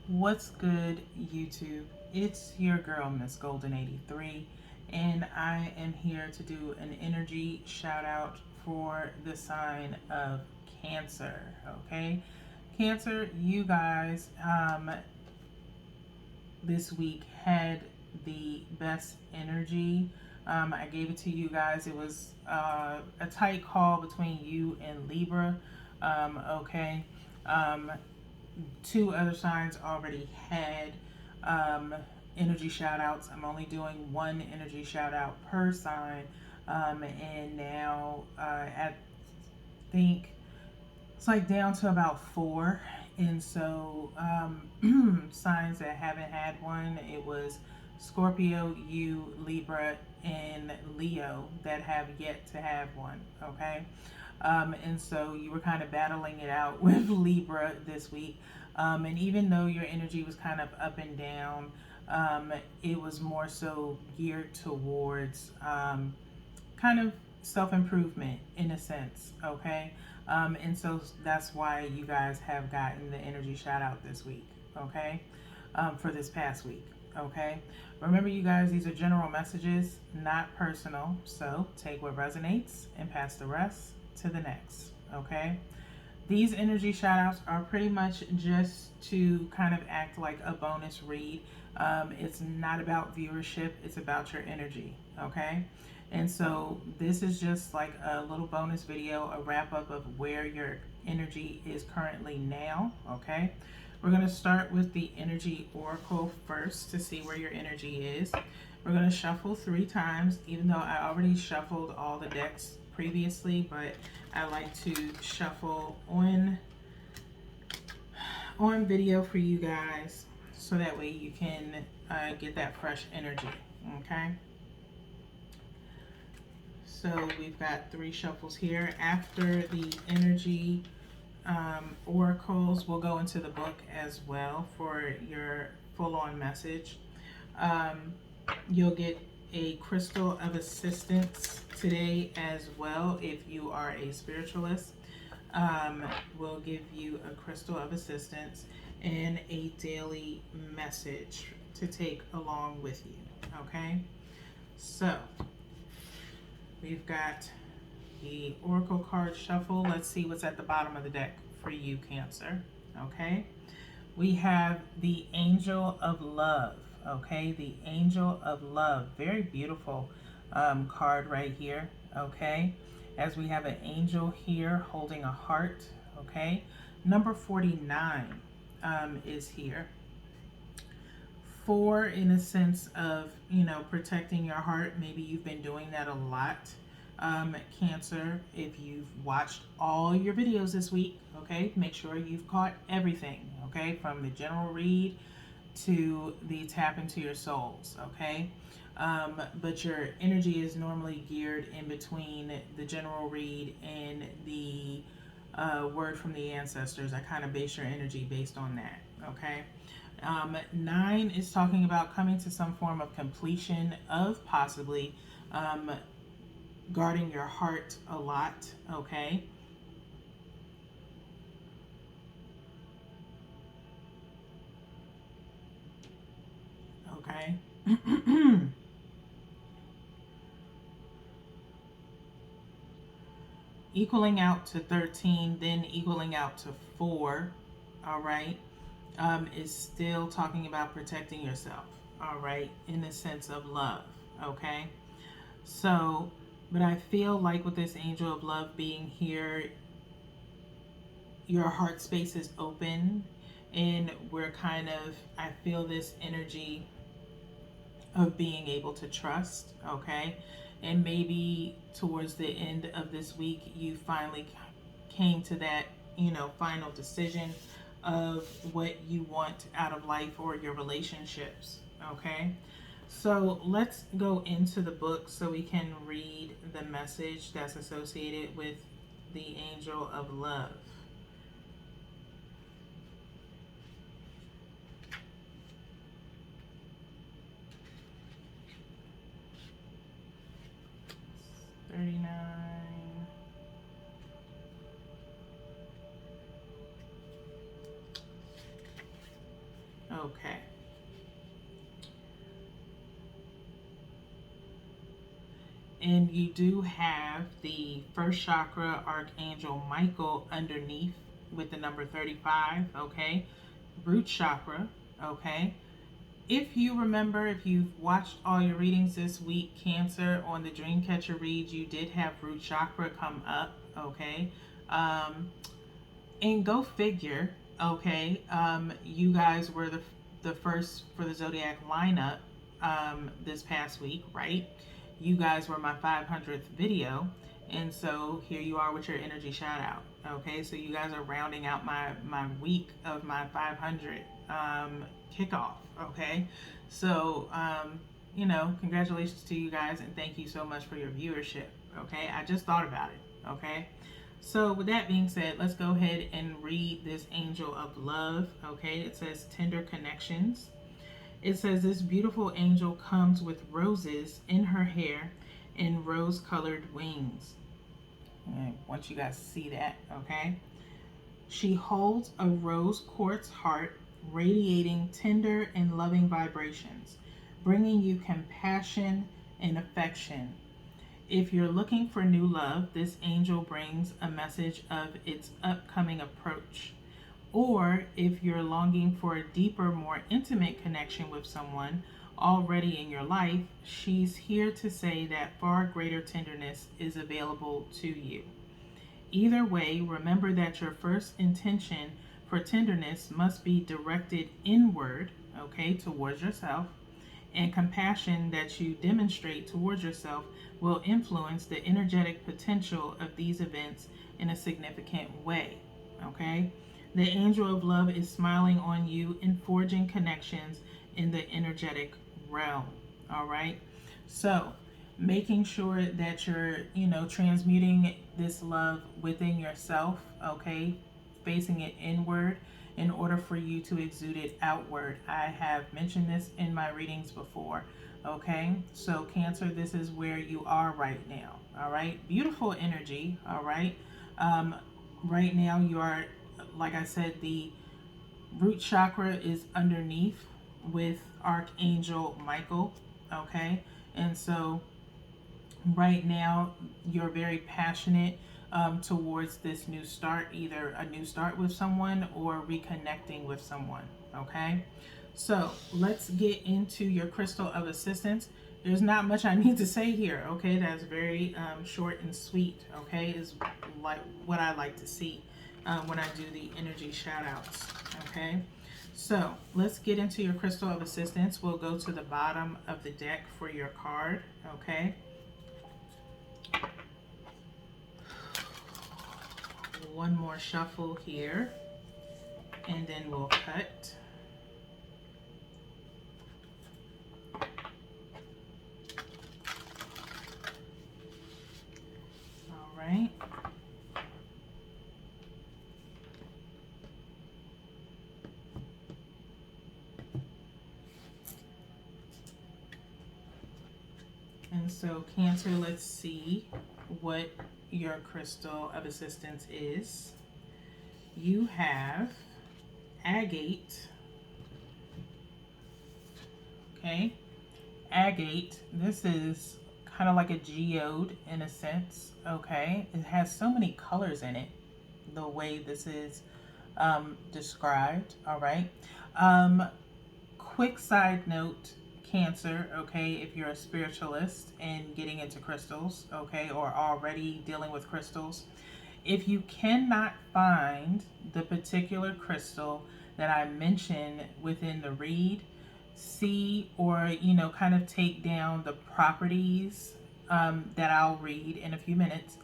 What's good, YouTube? It's your girl, Miss Golden 83, and I am here to do an energy shout out for the sign of Cancer. Okay, Cancer, you guys this week had the best energy. I gave it to you guys. It was a tight call between you and Libra. Okay. Um, Two other signs already had um, energy shout outs. I'm only doing one energy shout out per sign. And now I think it's like down to about four. And so signs that haven't had one, it was Scorpio, you, Libra, and Leo that have yet to have one. Okay. And so you were kind of battling it out with Libra this week. And even though your energy was kind of up and down, it was more so geared towards kind of self improvement in a sense. Okay. And so that's why you guys have gotten the energy shout out this week. Okay. For this past week. Okay. Remember, you guys, these are general messages, not personal. So take what resonates and pass the rest to the next. Okay. These energy shout outs are pretty much just to kind of act like a bonus read. It's not about viewership, it's about your energy. Okay. And so this is just like a little bonus video, a wrap up of where your energy is currently now. Okay. We're going to start with the energy oracle first to see where your energy is. We're going to shuffle 3 times, even though I already shuffled all the decks previously, but I like to shuffle on video for you guys so that way you can get that fresh energy. Okay. So we've got 3 shuffles here. After the energy oracles, we'll go into the book as well for your full-on message. You'll get a crystal of assistance today as well if you are a spiritualist. We'll give you a crystal of assistance and a daily message to take along with you. Okay, so we've got the oracle card shuffle. Let's see what's at the bottom of the deck for you, Cancer. Okay, we have the Angel of Love. Okay, the Angel of Love. Very beautiful card right here. Okay, as we have an angel here holding a heart. Okay, number 49 is here. 4 in a sense of, protecting your heart. Maybe you've been doing that a lot. Cancer, if you've watched all your videos this week, okay, make sure you've caught everything, okay, from the general read to the tap into your souls, okay. But your energy is normally geared in between the general read and the word from the ancestors. I kind of base your energy based on that, okay. 9 is talking about coming to some form of completion of possibly guarding your heart a lot, okay. Okay. Equaling out to 13, then equaling out to 4, all right, is still talking about protecting yourself, all right, in the sense of love, okay. So, but I feel like with this Angel of Love being here, your heart space is open, and we're kind of, I feel this energy of being able to trust, okay. And maybe towards the end of this week you finally came to that, final decision of what you want out of life or your relationships, okay. So let's go into the book so we can read the message that's associated with the Angel of Love. Okay. And you do have the first chakra archangel Michael underneath with the number 35, okay? Root chakra, okay? If you remember, if you've watched all your readings this week, Cancer, on the Dreamcatcher read, you did have root chakra come up, okay? Um, and go figure, okay? You guys were the first for the Zodiac lineup this past week, right? You guys were my 500th video. And so here you are with your energy shout out. Okay, so you guys are rounding out my week of my 500 kickoff. Okay, so congratulations to you guys and thank you so much for your viewership. Okay, I just thought about it. Okay, so with that being said, let's go ahead and read this angel of love. Okay, it says tender connections. It says this beautiful angel comes with roses in her hair and rose-colored wings. I want you guys to see that, okay? She holds a rose quartz heart radiating tender and loving vibrations, bringing you compassion and affection. If you're looking for new love, this angel brings a message of its upcoming approach. Or if you're longing for a deeper, more intimate connection with someone already in your life, she's here to say that far greater tenderness is available to you. Either way, remember that your first intention for tenderness must be directed inward, okay, towards yourself, and compassion that you demonstrate towards yourself will influence the energetic potential of these events in a significant way, okay? The angel of love is smiling on you and forging connections in the energetic realm. All right. So, making sure that you're, transmuting this love within yourself, okay? Facing it inward in order for you to exude it outward. I have mentioned this in my readings before. Okay. So, Cancer, this is where you are right now. All right. Beautiful energy. All right. Right now, you are, like I said, the root chakra is underneath with Archangel Michael. Okay. And so right now, you're very passionate towards this new start, either a new start with someone or reconnecting with someone. Okay. So let's get into your crystal of assistance. There's not much I need to say here. Okay. That's very short and sweet. Okay. Is like what I like to see when I do the energy shout outs. Okay. So let's get into your crystal of assistance. We'll go to the bottom of the deck for your card. Okay. One more shuffle here, and then we'll cut. All right. And so, Cancer, let's see what your crystal of assistance is. You have agate. Okay. Agate, this is kind of like a geode in a sense. Okay. It has so many colors in it, the way this is described. All right. Quick side note, Cancer, okay, if you're a spiritualist and getting into crystals, okay, or already dealing with crystals, if you cannot find the particular crystal that I mentioned within the read, see or, kind of take down the properties that I'll read in a few minutes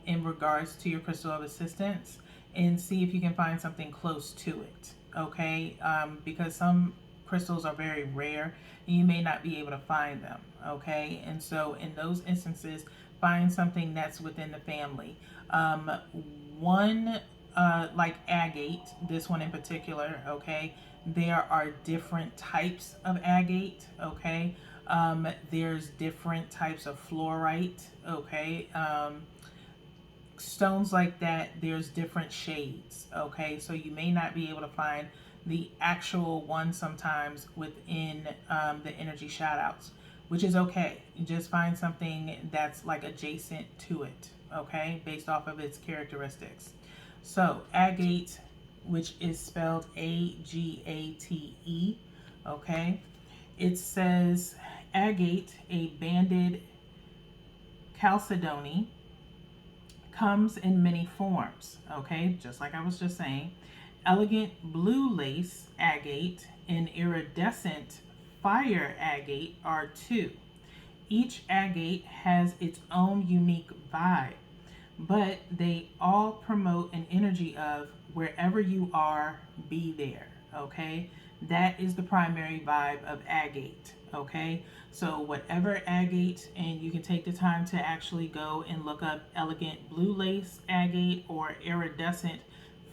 in regards to your crystal of assistance and see if you can find something close to it, okay? Because some crystals are very rare and you may not be able to find them, okay? And so in those instances, find something that's within the family. One, like agate, this one in particular, okay? There are different types of agate, okay? There's different types of fluorite, okay? stones like that, there's different shades, okay? So you may not be able to find the actual one sometimes within the energy shout outs, which is okay. You just find something that's like adjacent to it, okay, based off of its characteristics. So agate, which is spelled Agate, okay, it says agate, a banded chalcedony, comes in many forms, okay, just like I was just saying. Elegant blue lace agate and iridescent fire agate are two. Each agate has its own unique vibe, but they all promote an energy of wherever you are, be there, okay? That is the primary vibe of agate, okay? So whatever agate, and you can take the time to actually go and look up elegant blue lace agate or iridescent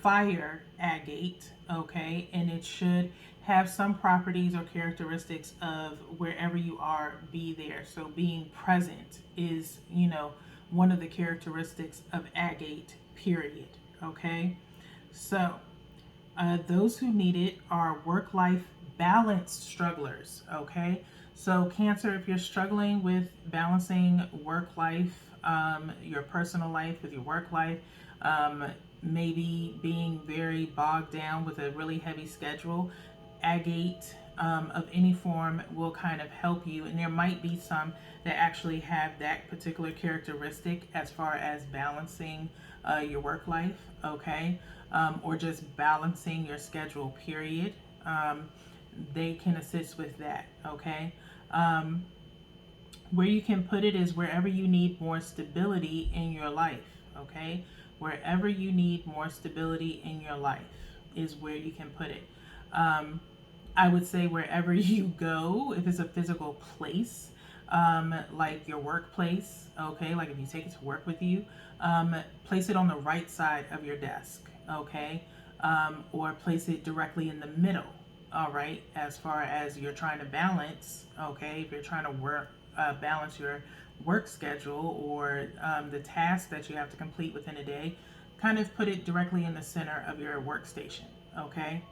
fire agate, okay? And it should have some properties or characteristics of wherever you are, be there. So being present is, one of the characteristics of agate, period, okay? So those who need it are work-life balance strugglers, okay? So Cancer, if you're struggling with balancing work life, your personal life with your work life, maybe being very bogged down with a really heavy schedule, agate of any form will kind of help you. And there might be some that actually have that particular characteristic as far as balancing your work life, okay? Or just balancing your schedule, period. They can assist with that, okay? Where you can put it is wherever you need more stability in your life, okay? Wherever you need more stability in your life is where you can put it. I would say wherever you go, if it's a physical place, like your workplace, okay, like if you take it to work with you, place it on the right side of your desk, okay, or place it directly in the middle, all right, as far as you're trying to balance, okay, if you're trying to balance your work schedule or the tasks that you have to complete within a day, kind of put it directly in the center of your workstation, okay.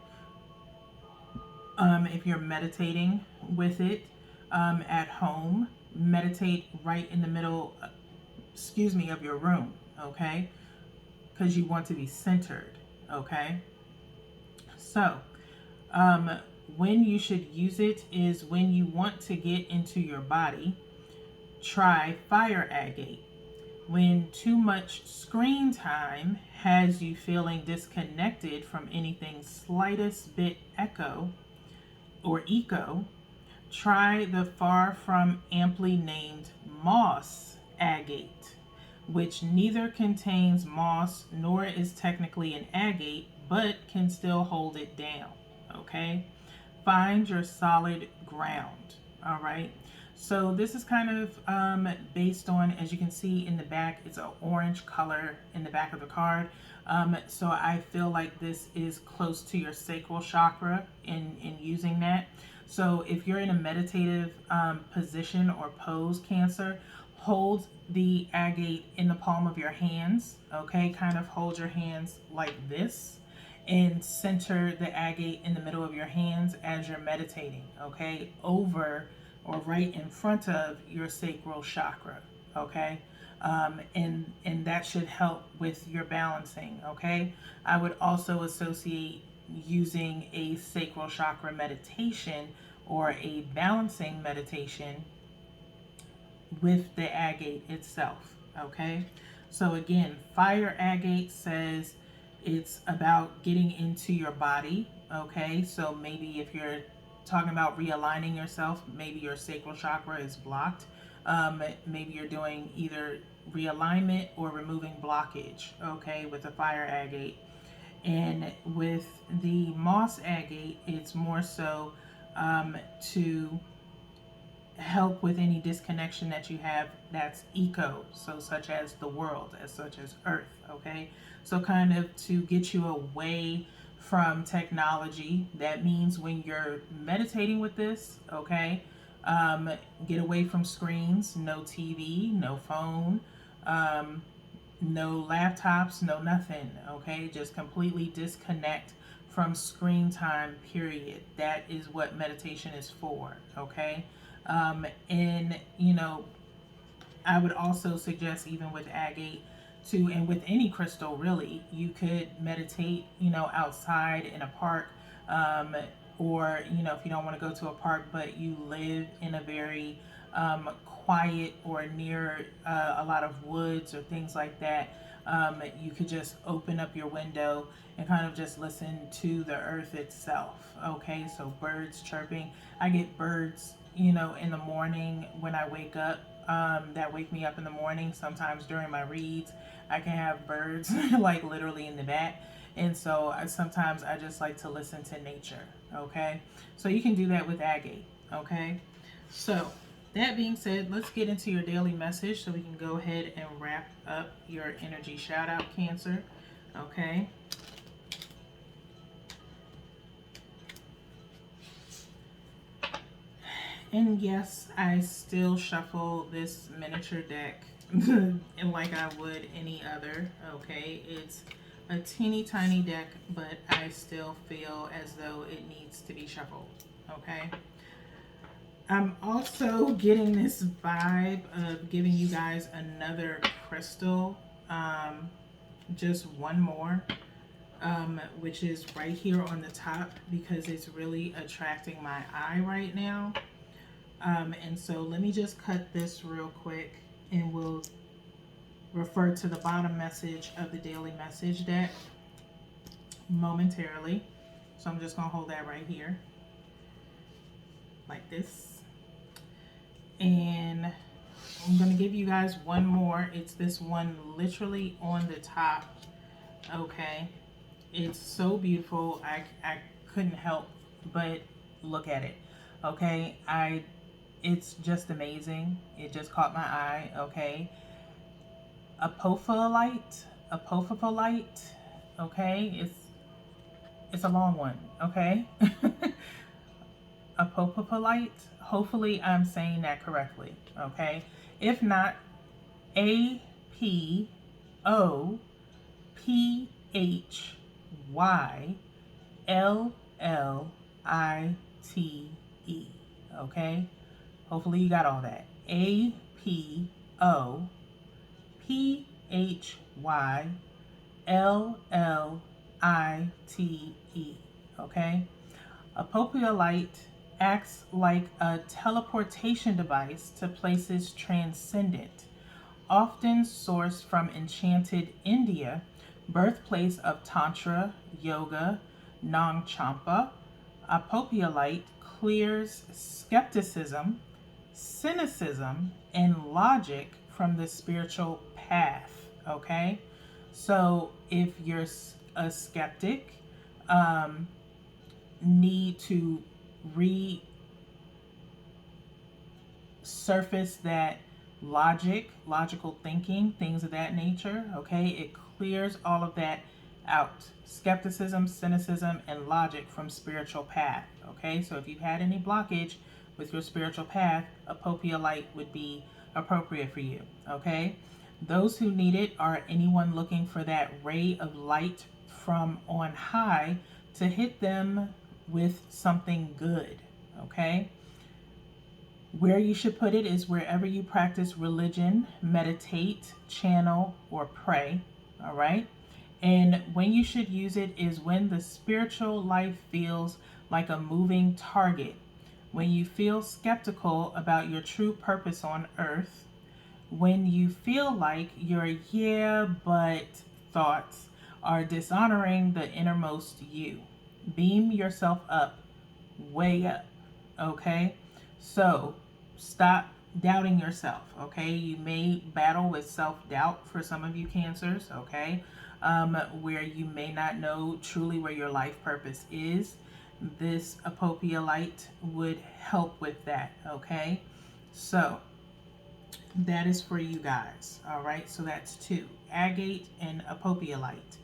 If you're meditating with it at home, meditate right in the middle, of your room, okay? Because you want to be centered, okay? So, when you should use it is when you want to get into your body. Try fire agate. When too much screen time has you feeling disconnected from anything slightest bit echo, try the far from amply named moss agate, which neither contains moss nor is technically an agate, but can still hold it down. Okay? Find your solid ground. All right? So this is kind of based on, as you can see in the back, it's an orange color in the back of the card. So I feel like this is close to your sacral chakra in using that. So if you're in a meditative position or pose, Cancer, hold the agate in the palm of your hands, okay? Kind of hold your hands like this and center the agate in the middle of your hands as you're meditating, okay? Over or right in front of your sacral chakra, okay? And that should help with your balancing, okay? I would also associate using a sacral chakra meditation or a balancing meditation with the agate itself, okay? So again, fire agate says it's about getting into your body, okay? So maybe if you're talking about realigning yourself, maybe your sacral chakra is blocked. Maybe you're doing either realignment or removing blockage, okay, with the fire agate. And with the moss agate, it's more so to help with any disconnection that you have that's eco, so such as the world, as such as earth, okay? So kind of to get you away from technology. That means when you're meditating with this, okay, get away from screens, no TV, no phone, no laptops, no nothing, okay? Just completely disconnect from screen time, period. That is what meditation is for, okay? And, you know, I would also suggest, even with agate, to, and with any crystal really, you could meditate, you know, outside in a park, um, or, you know, if you don't want to go to a park but you live in a very quiet or near a lot of woods or things like that, you could just open up your window and kind of just listen to the earth itself. Okay, so birds chirping. I get birds, you know, in the morning when I wake up, that wake me up in the morning. Sometimes during my reads, I can have birds like literally in the back. And so sometimes I just like to listen to nature. Okay, so you can do that with agate. Okay, so that being said, let's get into your daily message so we can go ahead and wrap up your energy shout out, Cancer. Okay. And yes, I still shuffle this miniature deck and like I would any other. Okay, it's a teeny tiny deck, but I still feel as though it needs to be shuffled. Okay. I'm also getting this vibe of giving you guys another crystal, just one more, which is right here on the top because it's really attracting my eye right now. And so let me just cut this real quick and we'll refer to the bottom message of the daily message deck momentarily. So I'm just going to hold that right here like this. And I'm going to give you guys one more. It's this one literally on the top. Okay. It's so beautiful. I couldn't help but look at it. Okay. It's just amazing. It just caught my eye. Okay. Apophyllite. Apophyllite. Okay. It's a long one. Okay. Apophyllite. Hopefully I'm saying that correctly. Okay. If not, APOPHYLLITE. Okay. Hopefully you got all that. APOPHYLLITE. Okay. Apophyllite acts like a teleportation device to places transcendent, often sourced from enchanted India, birthplace of Tantra, Yoga, Nong Champa. Apophyllite clears skepticism, cynicism, and logic from the spiritual path. Okay, so if you're a skeptic, need to resurface that logical thinking, things of that nature. Okay, it clears all of that out: skepticism, cynicism, and logic from spiritual path. Okay, so if you've had any blockage with your spiritual path, Apophyllite would be appropriate for you. Okay, those who need it are anyone looking for that ray of light from on high to hit them with something good. Okay, where you should put it is wherever you practice religion, meditate, channel, or pray. All right. And when you should use it is when the spiritual life feels like a moving target, when you feel skeptical about your true purpose on earth, when you feel like your yeah, but thoughts are dishonoring the innermost you. Beam yourself up, way up. Okay? So stop doubting yourself. Okay? You may battle with self doubt for some of you Cancers. Okay? Where you may not know truly where your life purpose is. This Apophyllite would help with that. Okay? So that is for you guys. All right? So that's two: agate and Apophyllite.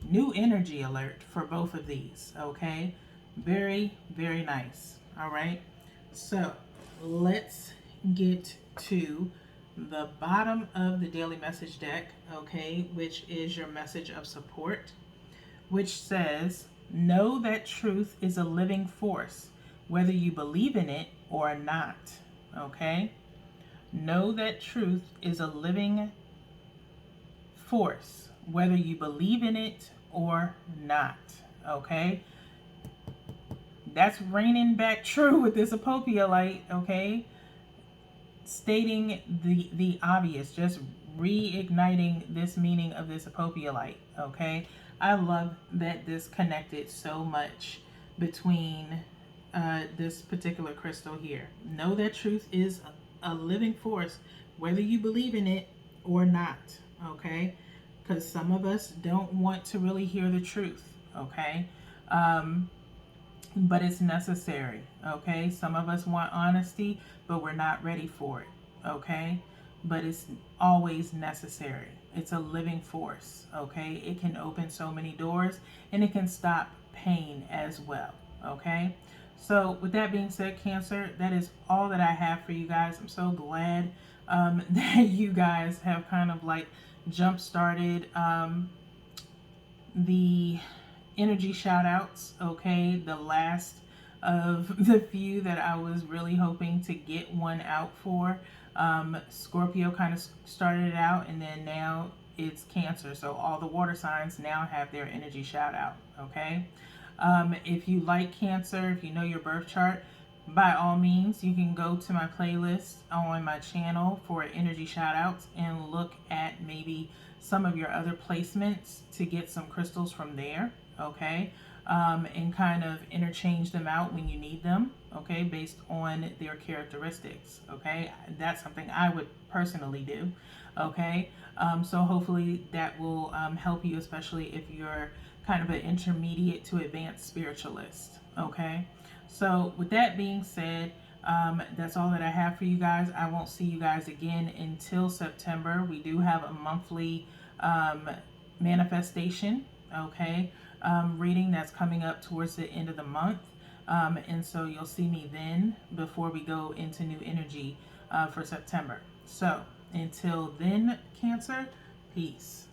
New energy alert for both of these. Okay? Very, very nice. All right? So let's get to the bottom of the daily message deck, okay, which is your message of support, which says, know that truth is a living force, whether you believe in it or not. Okay? Know that truth is a living force, whether you believe in it or not. Okay? That's raining back true with this Apopia light, okay? Stating the obvious, just reigniting this meaning of this Apopia light, okay? I love that this connected so much between this particular crystal here. Know that truth is a living force, whether you believe in it or not, okay? Because some of us don't want to really hear the truth, okay? But it's necessary, okay? Some of us want honesty, but we're not ready for it, okay? But it's always necessary. It's a living force, okay? It can open so many doors, and it can stop pain as well, okay? So with that being said, Cancer, that is all that I have for you guys. I'm so glad that you guys have kind of like jump started the energy shout outs, okay? The last of the few that I was really hoping to get one out for. Scorpio kind of started it out, and then now it's Cancer. So all the water signs now have their energy shout out, okay? If you like Cancer, if you know your birth chart, by all means, you can go to my playlist on my channel for energy shout outs and look at maybe some of your other placements to get some crystals from there, okay? And kind of interchange them out when you need them, okay, based on their characteristics, okay? That's something I would personally do, okay? So hopefully that will help you, especially if you're kind of an intermediate to advanced spiritualist, okay? So with that being said, that's all that I have for you guys. I won't see you guys again until September. We do have a monthly manifestation, okay, reading that's coming up towards the end of the month. And so you'll see me then before we go into new energy for September. So until then, Cancer, peace.